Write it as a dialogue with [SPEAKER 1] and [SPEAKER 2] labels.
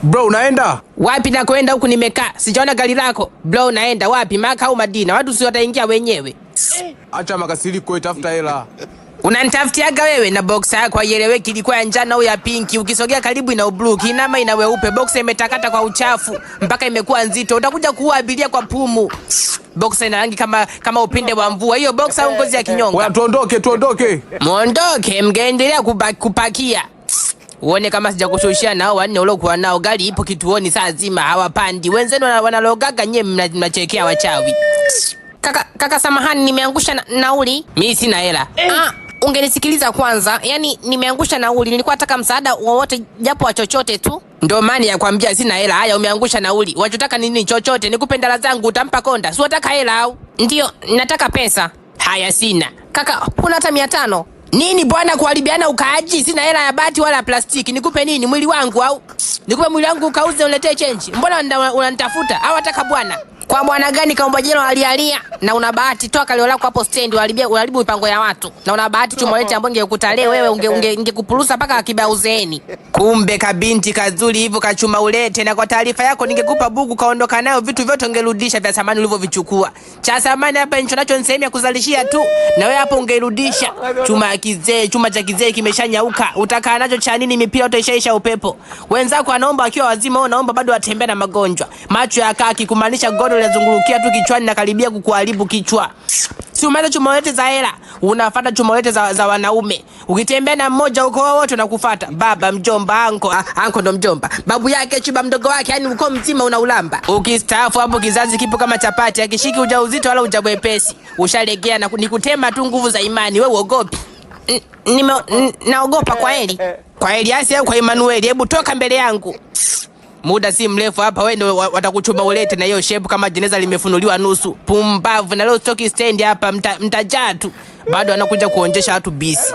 [SPEAKER 1] Bro, unaenda?
[SPEAKER 2] Wapi na kwenda huku nimekaa? Sijaona gari lako. Bro, unaenda wapi? Maka au Madina? Watu si wataingia wenyewe.
[SPEAKER 1] Acha makasiriko, tafuta hela.
[SPEAKER 2] Unanitafutiaga wewe na boxer yako haieleweki, ilikuwa ya njano au ya pinki. Ukisogea karibu ina blue, kinama ina weupe. Boxer imetakata kwa uchafu mpaka imekuwa nzito. Utakuja kuua abiria kwa pumu. Boxer ina rangi kama upinde wa mvua. Hiyo boxer au ngozi ya kinyonga?
[SPEAKER 1] Wewe tuondoke.
[SPEAKER 2] Muondoke, mngeendelea kupakia. Uone kama sijakushushia nao wanne uliokuwa nao. Gari ipo kituoni saa zima hawapandi. Wenzenu wanalogaga, nyewe mnachekea wachawi. Kaka samahani, nimeangusha nauli. Mimi sina hela. Ungenisikiliza kwanza. Yaani nimeangusha nauli. Nilikuwa nataka msaada wowote japo wa chochote tu. Ndio maana yakwambia sina hela. Haya, umeangusha nauli. Wachotaka nini? Chochote. Nikupe ndala zangu utampa konda. Si unataka hela au? Ndio, nataka pesa. Haya, sina. Kaka, huna hata 500? Nini bwana kuharibiana ukaaji? Sina hela ya bati wala plastiki. Nikupe nini? Mwili wangu au? Nikupe mwili wangu ukauze uniletee change. Mbona unanitafuta? Au nataka bwana? Kwa bwana gani kaomba jelo alialia? Na una bahati toa kalio lako hapo stand unaharibu mipango ya watu. Na una bahati tumolete ambaye ungekuta leo wewe ungekupurusa paka kibauzeeni. Kumbe kabinti kazuri hivyo kachuma ulete, na kwa taarifa yako ningekupa buku kaondoka nayo, vitu vyote ungerudisha vya samani ulivyovichukua. Cha samani hapa nicho nacho ni sehemu ya kuzalishia tu. Na wewe hapo ungerudisha. Chuma cha kizee kimeshanyauka. Utakaa nacho cha nini? Mipira utaishaisha upepo. Wenzako anaomba akiwa wazima, wewe unaomba bado atembea na magonjwa. Macho ya kaki kumaanisha godo linazungulukia tu kichwani na karibia kukuharibu kichwa. Si umeanza chumolete za hela, unafuata chumolete za wanaume. Ukitembea na mmoja huko wote unakufuata. Baba, mjomba, anko ndo mjomba. Babu yake chiba mdogo wake, yani uko mzima unaulamba. Ukistaafu hapo kizazi kipo kama chapati, akishiki ujauzito wala ujabwepesi. Ushalegea na nikutema tu nguvu za imani, wewe uogopi. Naogopa kwa heli. Kwa Eliasi au kwa Emmanuel, hebu toka mbele yangu. Muda si mrefu hapa wewe ndio watakuchuma ulete na hiyo shape kama jeneza limefunuliwa nusu. Pumbavu, na leo stock stand hapa mtajaa tu. Bado anakuja kuonjesha watu bisi.